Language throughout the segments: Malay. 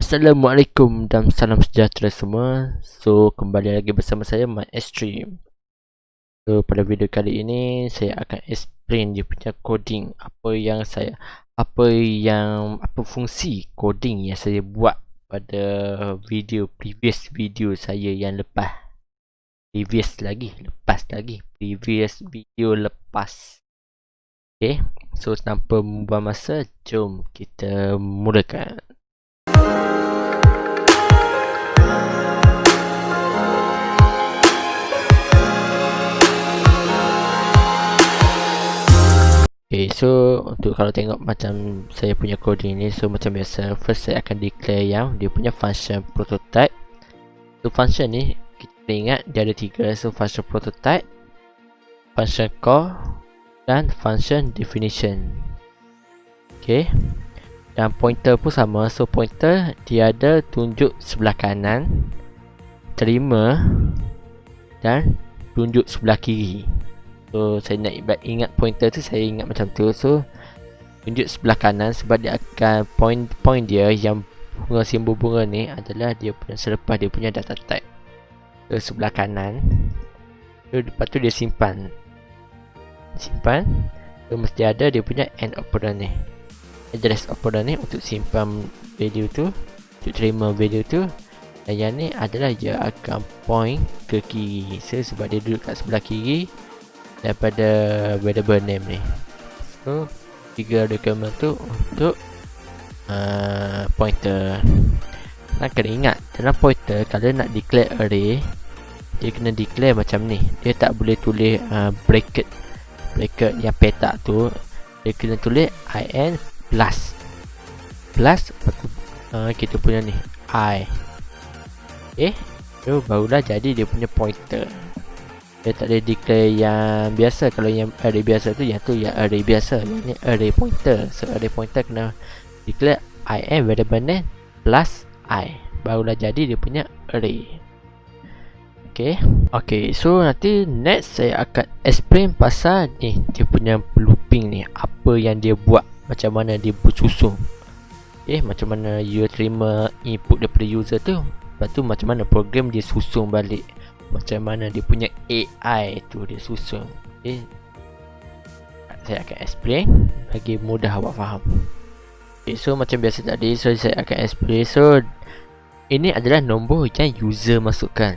Assalamualaikum dan salam sejahtera semua. So, kembali lagi bersama saya Mat Extreme. So, pada video kali ini saya akan explain dia punya coding, apa fungsi coding yang saya buat pada previous video saya yang previous video lepas. Okay, so tanpa membuang masa, jom kita mulakan. Okay, so untuk kalau tengok macam saya punya coding ni, so macam biasa, first saya akan declare yang dia punya function prototype. So function ni kita ingat dia ada 3, so function prototype, function call dan function definition. Okay, dan pointer pun sama, so pointer dia ada tunjuk sebelah kanan, terima dan tunjuk sebelah kiri. So saya nak ingat pointer tu, saya ingat macam tu. So tunjuk sebelah kanan sebab dia akan point dia yang bunga, simbol bunga ni adalah dia punya selepas dia punya data type. So sebelah kanan, so lepas tu dia simpan. So mesti ada dia punya end operand ni, address operand ni untuk simpan value tu, untuk terima value tu. Dan yang ni adalah dia akan point ke kiri, so sebab dia duduk kat sebelah kiri daripada variable name ni. So 3 requirement tu untuk pointer. Nak kena ingat, dalam pointer kalau nak declare array, dia kena declare macam ni. Dia tak boleh tulis bracket yang petak tu. Dia kena tulis in plus kita punya ni I. Okay, so barulah jadi dia punya pointer. Dia tak boleh declare yang biasa. Kalau yang array biasa tu, yang array biasa. Yang ni array pointer. So array pointer kena declare in variable name plus I, barulah jadi dia punya array. Okay, so nanti next saya akan explain pasal ni, dia punya looping ni, apa yang dia buat, macam mana dia bersusun. Macam mana you terima input daripada user tu, lepas tu macam mana program dia susun balik, macam mana dia punya AI tu dia susun. Saya akan explain bagi mudah awak faham. So macam biasa tadi, so saya akan explain. So ini adalah nombor yang user masukkan.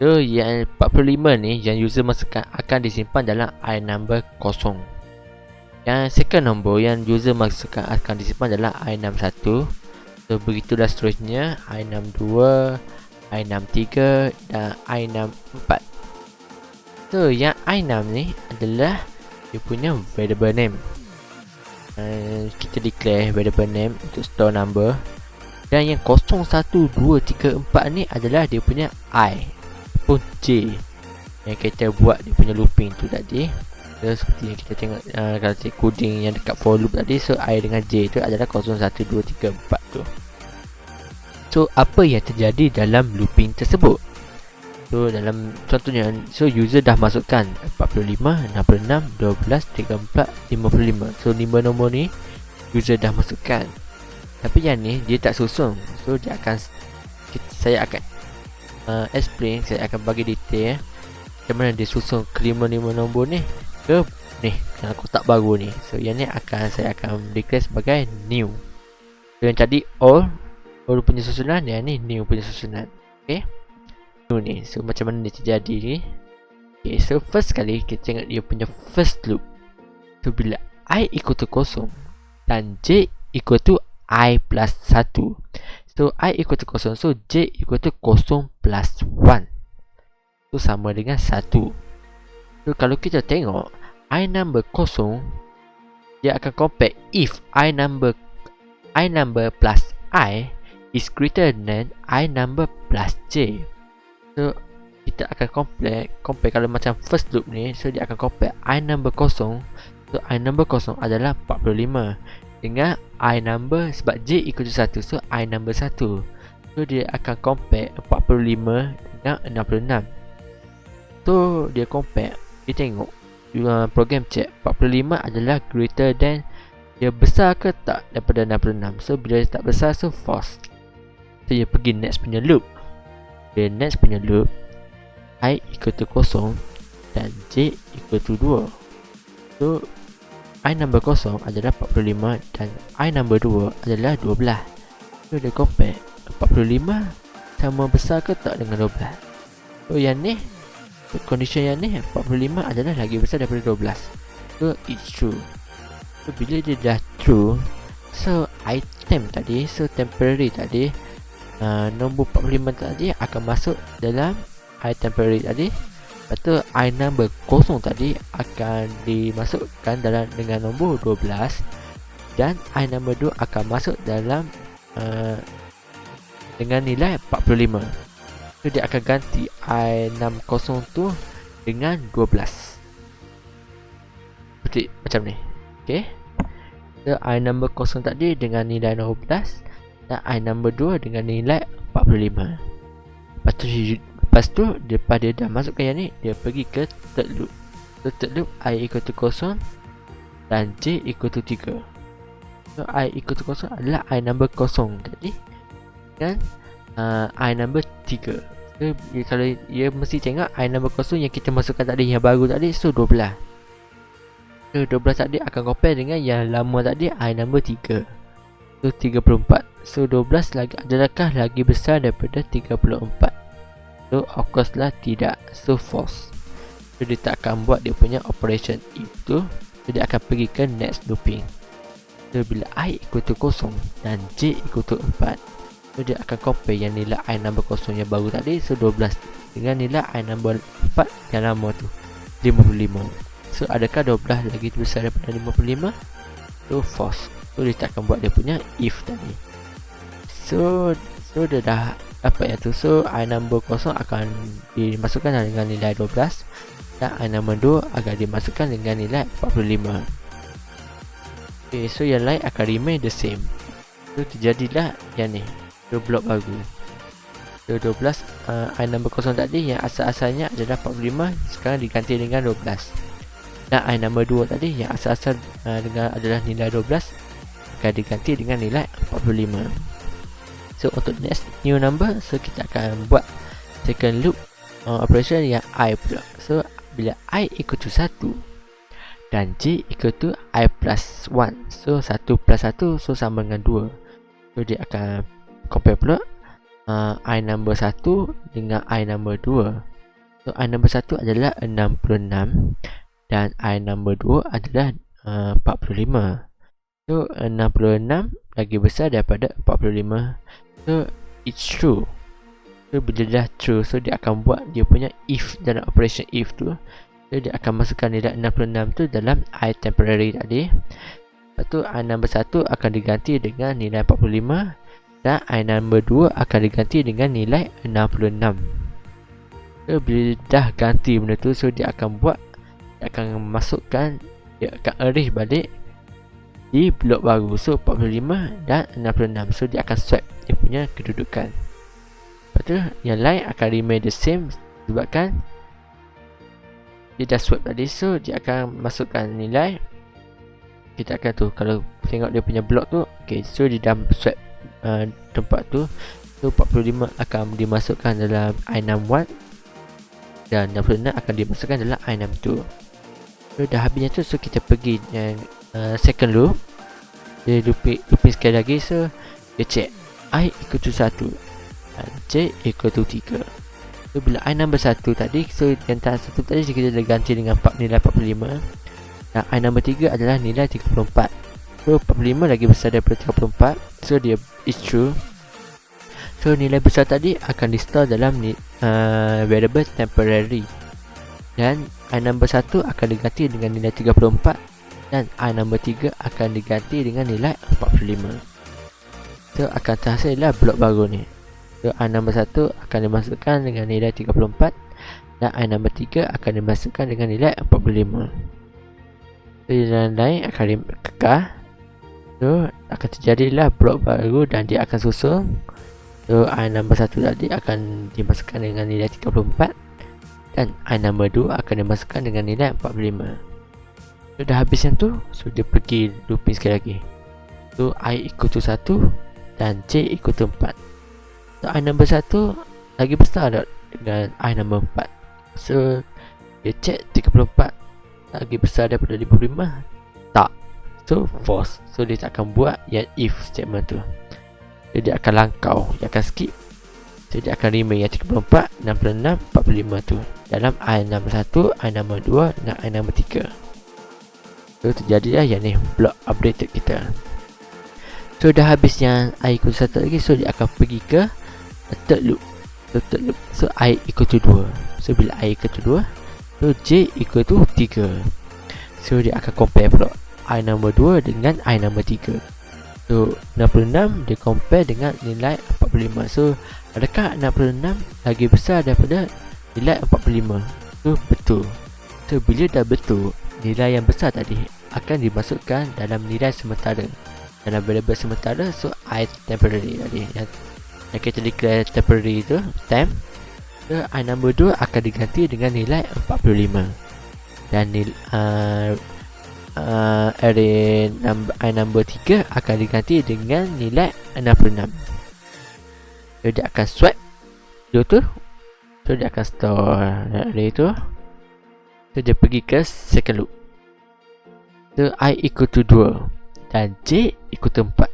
So yang 45 ni yang user masukkan akan disimpan dalam iNumber kosong. Yang second nombor yang user masukkan akan disimpan dalam i61. So begitulah seterusnya, i62, i63 dan i64. So yang i6 ni adalah dia punya variable name. Kita declare variable name untuk store number. Dan yang 0, 1, 2, 3, 4 ni adalah dia punya I pun J yang kita buat dia punya looping tu tadi. So seperti yang kita tengok kalau coding yang dekat for loop tadi, so I dengan J tu adalah 0, 1, 2, 3, 4 tu. So apa yang terjadi dalam looping tersebut? So dalam contohnya, so user dah masukkan 45, 66, 12, 34, 55. So 5 nombor ni user dah masukkan. Tapi yang ni dia tak susun. So saya akan explain, saya akan bagi detail macam mana dia susun kelima 5 nombor ni ke ni dalam kotak baru ni. So yang ni saya akan declare sebagai new. So yang tadi all punya susunan, yang ni new punya susunan. Okay, ni, so macam mana dia terjadi ni. Okay, so first kali kita tengok dia punya first loop. So bila I equal to 0 dan J equal to I plus 1, so I equal to 0, so J equal to 0 plus 1, so sama dengan 1. So kalau kita tengok I number 0, dia akan compare if I number plus I is greater than I number plus J. So kita akan compare kalau macam first loop ni, so dia akan compare I number 0. So I number 0 adalah 45 dengan I number, sebab J equal to 1, so I number 1. So dia akan compare 45 dengan 66. So dia compare, dia tengok program check 45 adalah greater than dia besar ke tak daripada 66. So bila dia tak besar, so false. So dia pergi next punya loop. Dia next punya loop, I equal to 0 dan J equal to 2. So I number 0 adalah 45 dan I number 2 adalah 12. So dia compare 45 sama besar ke tak dengan 12. So yang ni, condition yang ni 45 adalah lagi besar daripada 12. So it's true. So bila dia dah true, so item tadi, so temporary tadi, nombor 45 tadi akan masuk dalam I temporary tadi. Lepas tu I number 0 tadi akan dimasukkan dalam dengan nombor 12. Dan I number 2 akan masuk dalam dengan nilai 45. So dia akan ganti I60 tu dengan 12. Seperti macam ni. Okay. So I number 0 tadi dengan nilai 12 dan I number 2 dengan nilai 45. Lepas tu lepas dia dah masukkan yang ni, dia pergi ke third loop. So third loop I equal to 0 dan J equal to 3. So I equal to 0 adalah I number 0 tadi dan I number 3. So kalau dia mesti tengok I number 0 yang kita masukkan tadi, yang baru tadi, so 12. So 12 tadi akan compare dengan yang lama tadi, I number 3. So 34. So 12 lagi adalahkah lagi besar daripada 34? So of course lah tidak. So false. So dia tak akan buat dia punya operation if tu. So dia akan pergi ke next looping. So bila I equal to 0 dan J equal to 4, so dia akan compare yang nilai I number 0 yang baru tadi, so 12, dengan nilai I number 4 yang lama tu, 55. So adakah 12 lagi besar daripada 55? So false. So dia tak akan buat dia punya if tadi. So dia dah dapat yang tu. So I number 0 akan dimasukkan dengan nilai 12 dan I number 2 akan dimasukkan dengan nilai 45. Okay, so yang lain akan remain the same. So terjadilah yang ni, so blok baru. So 12 I number 0 tadi yang asal-asalnya adalah 45, sekarang diganti dengan 12. Dan I number 2 tadi yang asal-asal dengan adalah nilai 12 akan diganti dengan nilai 45. So untuk next new number, so kita akan buat second loop operation yang I pula. So bila I equal to 1 dan J equal to I plus 1, so 1 plus 1 so sama dengan 2. So dia akan compare pula I number 1 dengan I number 2. So I number 1 adalah 66 dan I number 2 adalah 45. So 66 lagi besar daripada 45. So it's true. So bila dah true, so dia akan buat dia punya if dalam operation if tu. So dia akan masukkan nilai 66 tu dalam I temporary tadi. Lepas tu I number 1 akan diganti dengan nilai 45 dan I number 2 akan diganti dengan nilai 66. So bila dah ganti benda tu, so dia akan buat, dia akan masukkan, dia akan arrange balik di blok baru. So 45 dan 66. So dia akan swap dia punya kedudukan. Lepas tu yang lain akan remain the same sebabkan dia dah swap tadi. So dia akan masukkan nilai, kita akan tu kalau tengok dia punya blok tu. Okay, so dia dah swap tempat tu. So 45 akan dimasukkan dalam I61 dan 66 akan dimasukkan dalam I62. So dah habisnya tu, so kita pergi yang second loop. Dia looping sekali lagi. So dia check I equal to 1 dan J equal to 3. So bila I number 1 tadi, so yang tak 1 tadi kita dah ganti dengan nilai 45 dan I number 3 adalah nilai 34. So 45 lagi besar daripada 34. So dia is true. So nilai besar tadi akan di store dalam variable temporary dan I number 1 akan diganti dengan nilai 34 dan I number 3 akan diganti dengan nilai 45. So akan terhasillah blok baru ni. So I number 1 akan dimasukkan dengan nilai 34 dan I number 3 akan dimasukkan dengan nilai 45. So yang lain akan kekal. So akan terjadilah blok baru dan dia akan susun. So I number 1 tadi akan dimasukkan dengan nilai 34 dan I number 2 akan dimasukkan dengan nilai 45. So dah habis yang tu, so dia pergi looping sekali lagi. So I equal to 1 dan J equal to 4. So I number 1 lagi besar tak dengan I number 4. So dia check 34 lagi besar daripada 55. Tak. So false. So dia tak akan buat yang if statement tu. So dia akan langkau, dia akan skip. So dia akan remain yang 34, 66, 45 tu dalam I number 1, I number 2 dan I number 3. So terjadilah yang ni, block updated kita. So dah habis yang I equal to 1 lagi, so dia akan pergi ke third loop. So third loop, so I equal to 2. So bila I equal to 2, so J equal to 3. So dia akan compare pula I number 2 dengan I number 3. So 66 dia compare dengan nilai 45. So adakah 66 lagi besar daripada nilai 45? So betul. So bila dah betul, nilai yang besar tadi akan dimasukkan dalam nilai sementara, dalam variable sementara. So I temporary tadi yang kita declare temporary tu temp. So I number 2 akan diganti dengan nilai 45 dan array I number 3 akan diganti dengan nilai 66. So dia akan swap dia tu. So dia akan store array tu. So dia pergi ke second loop. So I equal to 2 dan J equal to 4.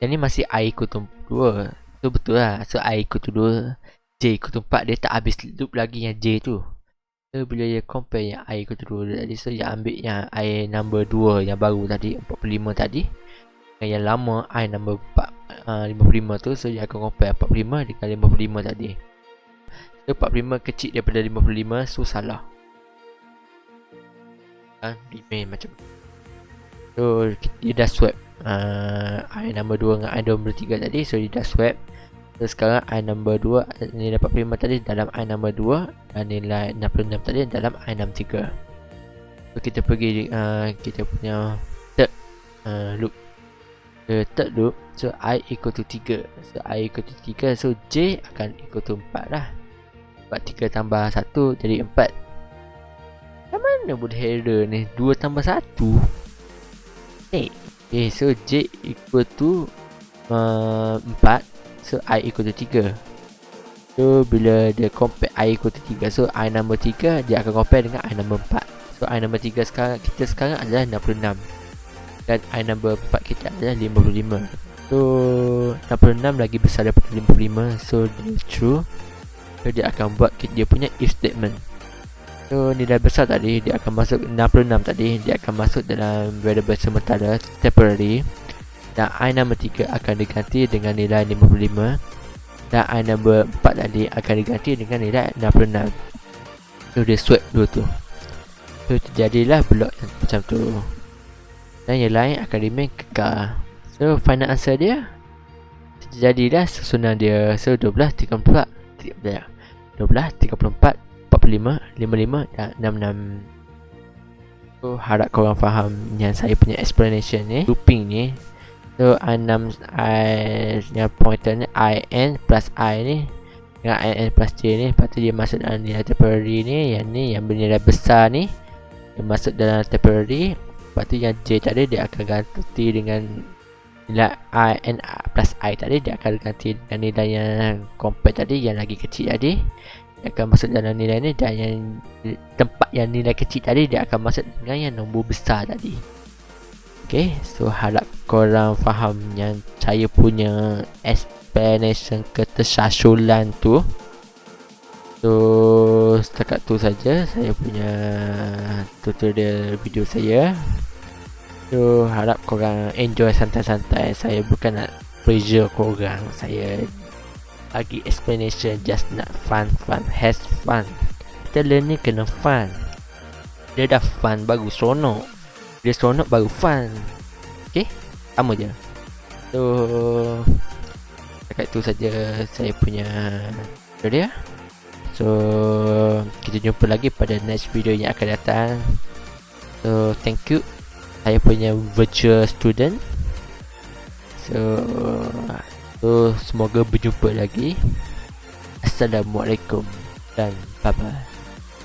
Yang ni masih I equal to 2. So betul lah. So I equal to 2, J equal to 4. Dia tak habis loop lagi yang J tu. So bila dia compare yang I equal to 2 tadi, so dia ambil yang I number 2 yang baru tadi, 45 tadi, dengan yang lama I number 55 tu. So dia akan compare 45 dengan 55 tadi. So 45 kecil daripada 55, so salah. Remain macam so dia dah swap I number 2 dengan I number 3 tadi. So dia dah swap. So sekarang I number 2 nilai 45 tadi dalam I number 2 dan nilai 66 tadi dalam I number 3. So kita pergi kita punya third loop. The third loop, so I equal to 3. So I equal to 3, so J akan equal to 4 lah. Sebab 3 tambah 1 jadi 4. Mana boleh error ni? 2 tambah 1 okay, so J equal to 4. So I equal to 3. So bila dia compare I equal to 3, so I number 3 dia akan compare dengan I number 4. So I number 3 sekarang, kita sekarang adalah 66 dan I number 4 kita adalah 55. So 66 lagi besar daripada 55. So dia true. So dia akan buat dia punya if statement. So nilai besar tadi dia akan masuk 66 tadi, dia akan masuk dalam variable sementara temporary, dan I number 3 akan diganti dengan nilai 55 dan I number 4 tadi akan diganti dengan nilai 66. So dia swap dua tu. So terjadilah blok yang macam tu dan yang lain akan remain kekal. So final answer dia terjadilah susunan dia. So 12, 34, 12, 34, 45, 55 dan 66. So harap korang faham yang saya punya explanation ni, looping ni. So I yang pointer ni IN plus I ni dengan IN plus J ni, lepas tu dia masuk dalam nilai temporary ni. Yang ni yang bernilai besar ni dia masuk dalam temporary. Lepas tu yang J tadi dia akan ganti dengan nilai IN plus I tadi, dia akan ganti dengan nilai yang compare tadi, yang lagi kecil tadi dia akan masuk dalam nilai ni, dan yang tempat yang nilai kecil tadi dia akan masuk dengan yang nombor besar tadi. Okay, so harap korang faham yang saya punya explanation ketersasulan tu. So setakat tu saja saya punya tutorial video saya. So harap korang enjoy santai-santai. Saya bukan nak pressure korang, saya bagi explanation just nak fun, has fun. Kita learn ni kena fun. Dia dah fun baru seronok, dia seronok baru fun. Okay, sama je. So dekat tu saja saya punya video. So kita jumpa lagi pada next video yang akan datang. So thank you, saya punya virtual student. So semoga berjumpa lagi. Assalamualaikum dan bye bye.